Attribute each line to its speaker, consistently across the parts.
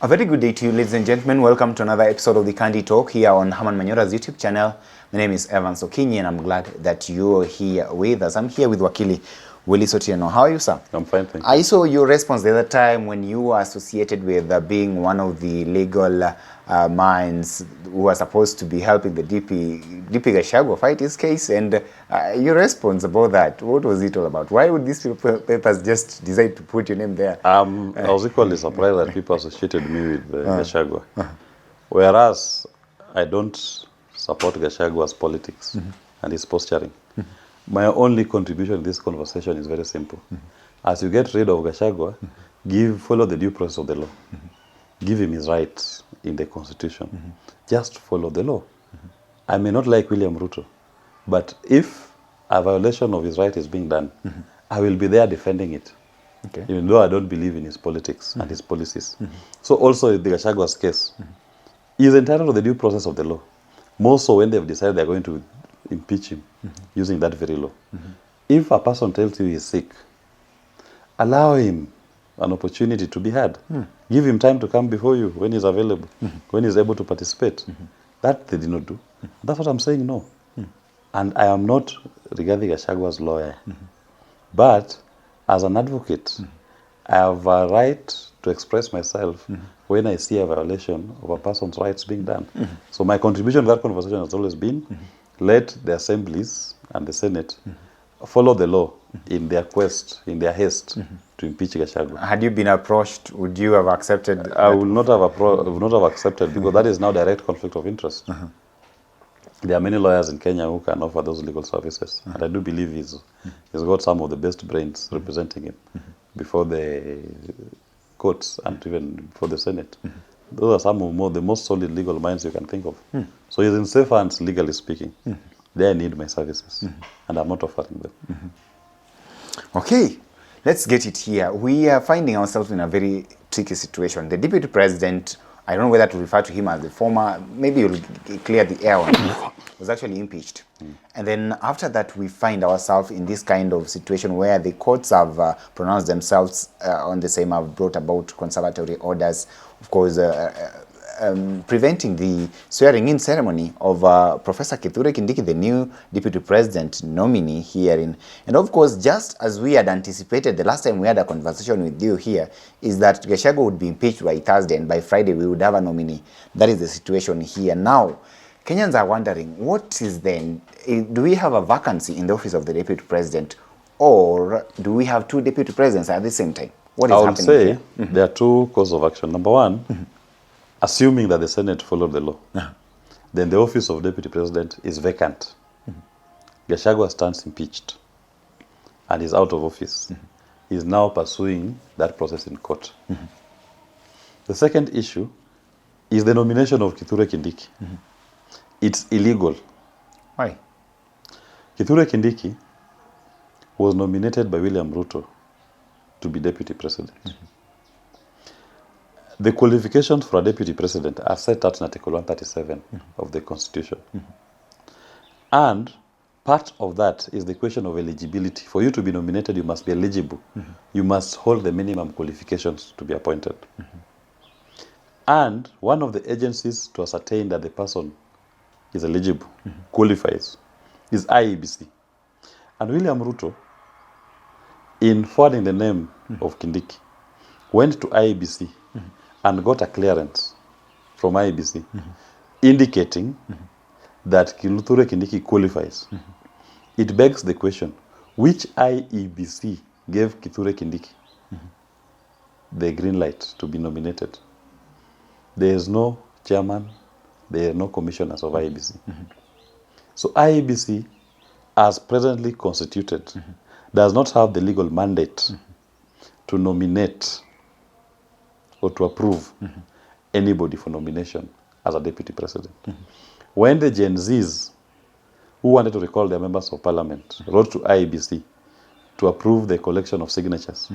Speaker 1: A very good day to you, ladies and gentlemen. Welcome to another episode of the Candy Talk here on Herman Manyora's YouTube channel. My name is Evan Sokinyi and I'm glad that you're here with us. I'm here with Wakili Willie Sotieno. How are you, sir?
Speaker 2: I'm fine, thank you.
Speaker 1: I saw your response the other time when you were associated with being one of the legal minds who are supposed to be helping the DP Gachagua fight his case, and your response about that, what was it all about? Why would these papers just decide to put your name there?
Speaker 2: I was equally surprised that people associated me with Gachagua. Whereas I don't support Gachagua'S politics and his posturing. My only contribution in this conversation is very simple. As you get rid of Gachagua, follow the due process of the law. Give him his rights in the constitution. Just follow the law. I may not like William Ruto, but if a violation of his right is being done, I will be there defending it. Okay. Even though I don't believe in his politics and his policies. So also in the Gachagua'S case, he is entitled to the due process of the law. More so when they've decided they're going to impeach him using that very law. If a person tells you he's sick, allow him an opportunity to be heard. Give him time to come before you when he's available, when he's able to participate. That they did not do. That's what I'm saying, no. And I am not Rigathi Gachagua'S lawyer. But as an advocate, I have a right to express myself when I see a violation of a person's rights being done. So my contribution to that conversation has always been, let the assemblies and the Senate follow the law in their quest, in their haste to impeach Gachagua.
Speaker 1: Had you been approached, would you have accepted?
Speaker 2: I would not have accepted because that is now direct conflict of interest. There are many lawyers in Kenya who can offer those legal services, and I do believe he's got some of the best brains representing him before the courts and even for the Senate. Those are some of the most solid legal minds you can think of. So he's in safe hands, legally speaking. They need my services, and I'm not offering them.
Speaker 1: Okay, let's get it here. We are finding ourselves in a very tricky situation. The deputy president, I don't know whether to refer to him as the former, maybe you'll clear the air on him, was actually impeached. And then after that, we find ourselves in this kind of situation where the courts have pronounced themselves on the same, have brought about conservatory orders, of course, preventing the swearing-in ceremony of Professor Kithure Kindiki, the new deputy president nominee here. And of course, just as we had anticipated the last time we had a conversation with you here, is that Gachagua would be impeached by Thursday, and by Friday we would have a nominee. That is the situation here. Now, Kenyans are wondering, what is then, do we have a vacancy in the office of the deputy president, or do we have two deputy presidents at the same time? What is happening here? I would
Speaker 2: say there are two courses of action. Number one, assuming that the Senate followed the law, then the office of deputy president is vacant. Gachagua stands impeached and is out of office. He is now pursuing that process in court. The second issue is the nomination of Kithure Kindiki. It's illegal.
Speaker 1: Why?
Speaker 2: Kithure Kindiki was nominated by William Ruto to be deputy president. The qualifications for a deputy president are set out in Article 137 of the Constitution. And part of that is the question of eligibility. For you to be nominated, you must be eligible. You must hold the minimum qualifications to be appointed. And one of the agencies to ascertain that the person is eligible, qualifies, is IEBC. And William Ruto, in forwarding the name of Kindiki, went to IEBC and got a clearance from IEBC indicating that Kithure Kindiki qualifies. It begs the question, which IEBC gave Kithure Kindiki the green light to be nominated? There is no chairman, there are no commissioners of IEBC. So IEBC, as presently constituted, does not have the legal mandate to nominate or to approve anybody for nomination as a deputy president. When the Gen Zs, who wanted to recall their members of parliament, wrote to IEBC to approve the collection of signatures,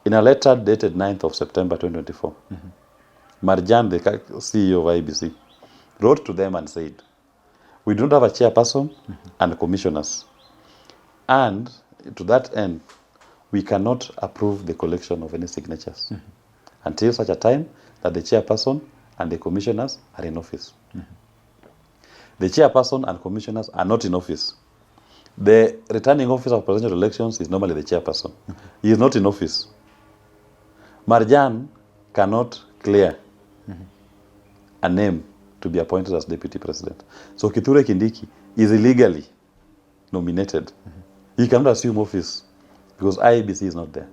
Speaker 2: in a letter dated 9th of September 2024, Marjan, the CEO of IEBC, wrote to them and said, we don't have a chairperson and commissioners. And to that end, we cannot approve the collection of any signatures until such a time that the chairperson and the commissioners are in office. The chairperson and commissioners are not in office. The returning officer of presidential elections is normally the chairperson. He is not in office. Marjan cannot clear a name to be appointed as deputy president. So Kithure Kindiki is illegally nominated. He cannot assume office because IEBC is not there.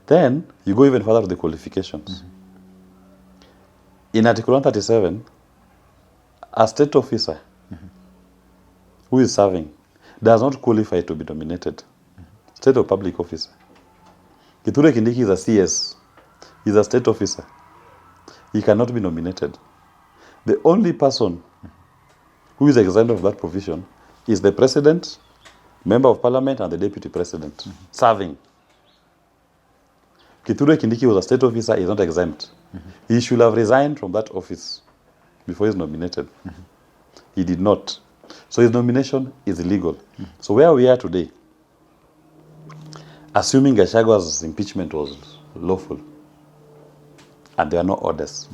Speaker 2: Then you go even further to the qualifications. In Article 137, a state officer who is serving does not qualify to be nominated. State or public officer. Kithure Kindiki is a CS. He's a state officer. He cannot be nominated. The only person who is exempt of that provision is the president, member of parliament, and the deputy president serving. Kithure Kindiki was a state officer, is not exempt. He should have resigned from that office before he's nominated. He did not. So his nomination is illegal. So where we are today, assuming Gachagua'S impeachment was lawful, and there are no orders,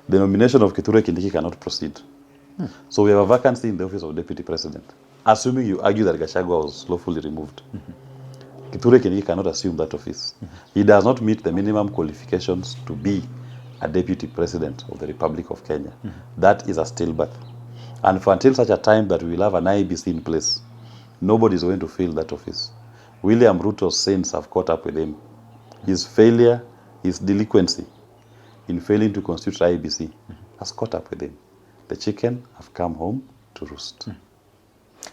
Speaker 2: the nomination of Kithure Kindiki cannot proceed. So we have a vacancy in the office of deputy president, assuming you argue that Gachagua was lawfully removed. Kithure Kindiki cannot assume that office. He does not meet the minimum qualifications to be a deputy president of the Republic of Kenya. That is a stillbirth. And for until such a time that we will have an IEBC in place, nobody is going to fill that office. William Ruto's sins have caught up with him. His failure, his delinquency in failing to constitute IEBC has caught up with him. The chicken have come home to roost.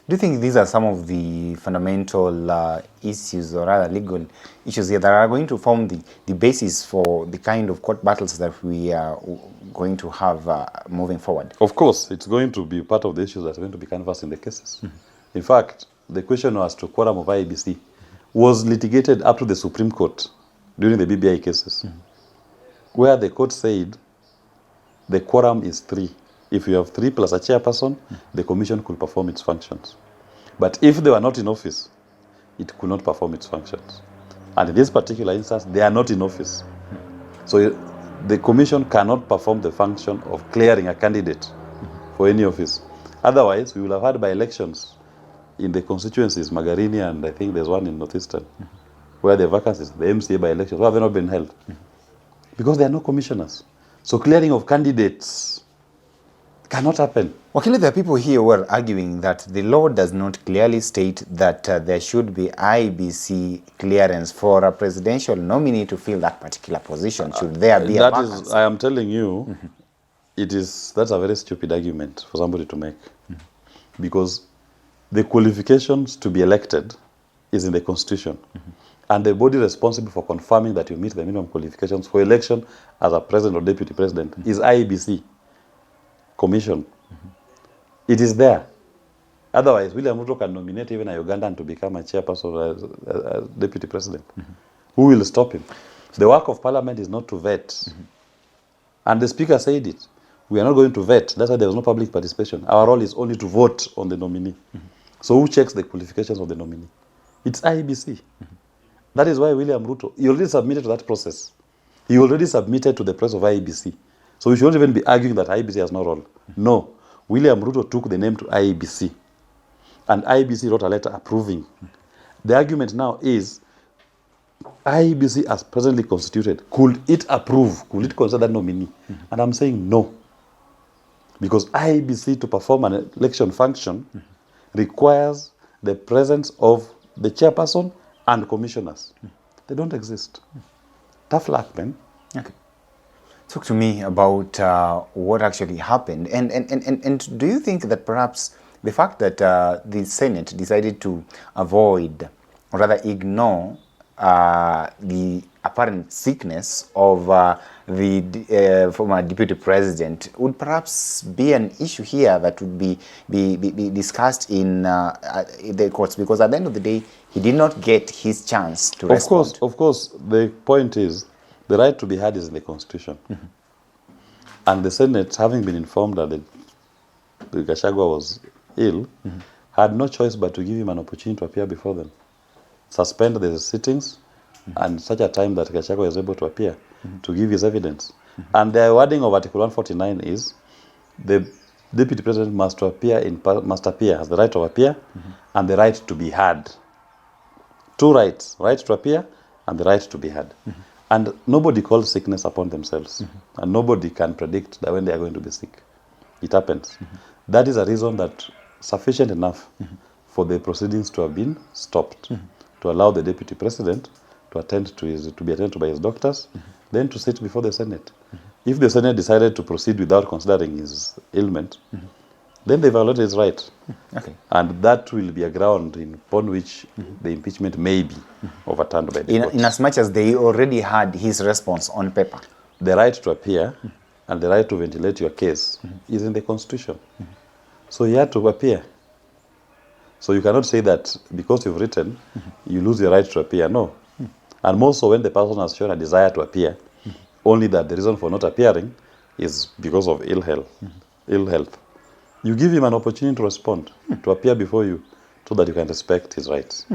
Speaker 1: Do you think these are some of the fundamental issues, or rather legal issues here, that are going to form the basis for the kind of court battles that we are going to have moving forward?
Speaker 2: Of course, it's going to be part of the issues that are going to be canvassed in the cases. In fact, the question as to quorum of IEBC was litigated up to the Supreme Court during the BBI cases, where the court said the quorum is 3. If you have 3 plus a chairperson, the commission could perform its functions. But if they were not in office, it could not perform its functions. And in this particular instance, they are not in office. So the commission cannot perform the function of clearing a candidate for any office. Otherwise, we will have had by-elections in the constituencies, Magarini, and I think there's one in Northeastern, where the vacancies, the MCA by-elections, where have they not been held? Because there are no commissioners. So clearing of candidates cannot happen.
Speaker 1: Wakili, there are people here who are arguing that the law does not clearly state that there should be IEBC clearance for a presidential nominee to fill that particular position. Should there be a vacancy?
Speaker 2: I am telling you, that's a very stupid argument for somebody to make. Because the qualifications to be elected is in the Constitution. And the body responsible for confirming that you meet the minimum qualifications for election as a president or deputy president is IEBC Commission. It is there. Otherwise, William Ruto can nominate even a Ugandan to become a chairperson or a deputy president. Who will stop him? The work of parliament is not to vet. And the speaker said it. We are not going to vet. That's why there was no public participation. Our role is only to vote on the nominee. So who checks the qualifications of the nominee? It's IEBC. That is why William Ruto, he already submitted to that process. He already submitted to the press of IEBC. So we shouldn't even be arguing that IEBC has no role. No. William Ruto took the name to IEBC. And IEBC wrote a letter approving. The argument now is, IEBC as presently constituted, could it approve, could it consider that nominee? And I'm saying no. Because IEBC to perform an election function requires the presence of the chairperson and commissioners. They don't exist. Tough luck, man.
Speaker 1: Okay. Talk to me about what actually happened. And do you think that perhaps the fact that the Senate decided to avoid, or rather ignore, the apparent sickness of the former deputy president would perhaps be an issue here that would be discussed in the courts? Because at the end of the day, he did not get his chance to respond.
Speaker 2: Of course, the point is, the right to be heard is in the Constitution. And the Senate, having been informed that the Gachagua was ill, had no choice but to give him an opportunity to appear before them. Suspend the sittings, and such a time that Gachagua is able to appear to give his evidence. And the wording of Article 149 is the deputy president must appear has the right to appear and the right to be heard. Two rights, right to appear and the right to be heard. And nobody calls sickness upon themselves. And nobody can predict that when they are going to be sick. It happens. That is a reason that sufficient enough for the proceedings to have been stopped, to allow the deputy president to be attended to by his doctors, then to sit before the Senate. If the Senate decided to proceed without considering his ailment, then they violated his right.
Speaker 1: Okay.
Speaker 2: And that will be a ground upon which the impeachment may be overturned by the court.
Speaker 1: In as much as they already had his response on paper.
Speaker 2: The right to appear and the right to ventilate your case is in the Constitution. So he had to appear. So you cannot say that because you've written, you lose your right to appear. No. And more so when the person has shown a desire to appear, only that the reason for not appearing is because of ill health. You give him an opportunity to respond, to appear before you, so that you can respect his rights.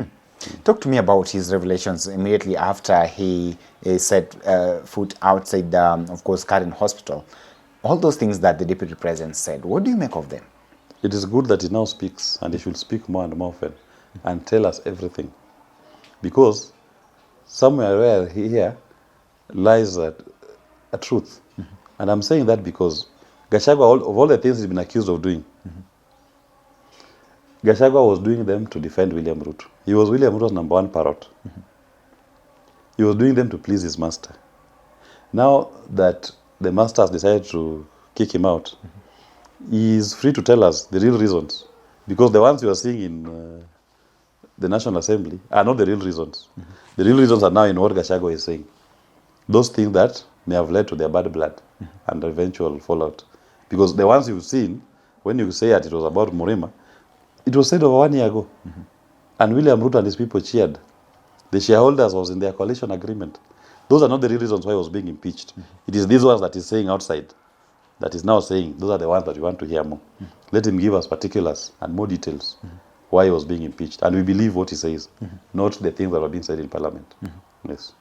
Speaker 1: Talk to me about his revelations immediately after he set foot outside, of course, Karen Hospital. All those things that the deputy president said, what do you make of them?
Speaker 2: It is good that he now speaks, and he should speak more and more often, and tell us everything. Because somewhere here lies a truth. And I'm saying that because Gachagua, of all the things he's been accused of doing, Gachagua was doing them to defend William Ruto. He was William Ruto's number one parrot. He was doing them to please his master. Now that the master has decided to kick him out, he is free to tell us the real reasons. Because the ones you are seeing in the National Assembly are not the real reasons. The real reasons are now in what Gachagua is saying. Those things that may have led to their bad blood and eventual fallout. Because the ones you've seen, when you say that it was about Murima, it was said over 1 year ago. And William Ruto and his people cheered. The shareholders was in their coalition agreement. Those are not the real reasons why he was being impeached. It is these ones that he's saying outside, that is now saying, those are the ones that we want to hear more. Let him give us particulars and more details why he was being impeached. And we believe what he says, not the things that are being said in Parliament. Yes.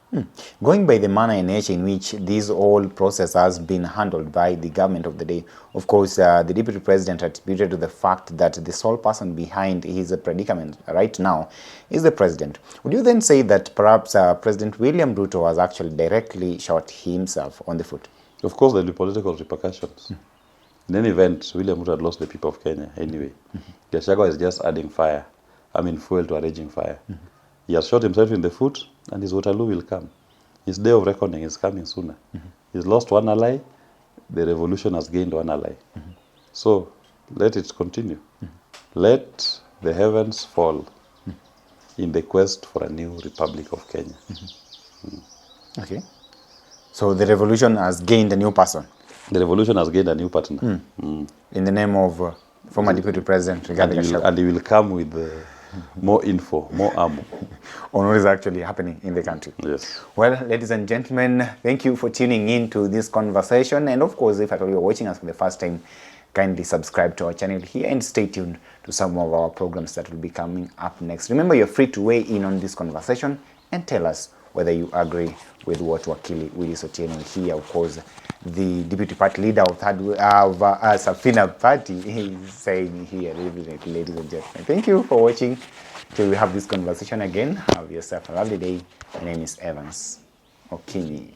Speaker 1: Going by the manner and nature in which this whole process has been handled by the government of the day, of course, the deputy president attributed to the fact that the sole person behind his predicament right now is the president. Would you then say that perhaps President William Ruto has actually directly shot himself on the foot?
Speaker 2: Of course, there will be political repercussions. In any event, William Ruto had lost the people of Kenya anyway. Gachagua is just adding fuel to a raging fire. He has shot himself in the foot, and his Waterloo will come. His day of reckoning is coming sooner. He's lost one ally, the revolution has gained one ally. So, let it continue. Let the heavens fall in the quest for a new Republic of Kenya.
Speaker 1: Okay. So the revolution has gained a new person.
Speaker 2: The revolution has gained a new partner.
Speaker 1: In the name of former Deputy President Rigathi Gachagua.
Speaker 2: And he will come with more info, more ammo.
Speaker 1: On what is actually happening in the country.
Speaker 2: Yes.
Speaker 1: Well, ladies and gentlemen, thank you for tuning in to this conversation. And of course, if at all you're watching us for the first time, kindly subscribe to our channel here and stay tuned to some of our programs that will be coming up next. Remember, you're free to weigh in on this conversation and tell us whether you agree with what Wakili Willis Otieno here, of course, the deputy party leader of Sabina party is saying here, ladies and gentlemen. Thank you for watching. Till we have this conversation again, have yourself a lovely day. My name is Evans Okinyi.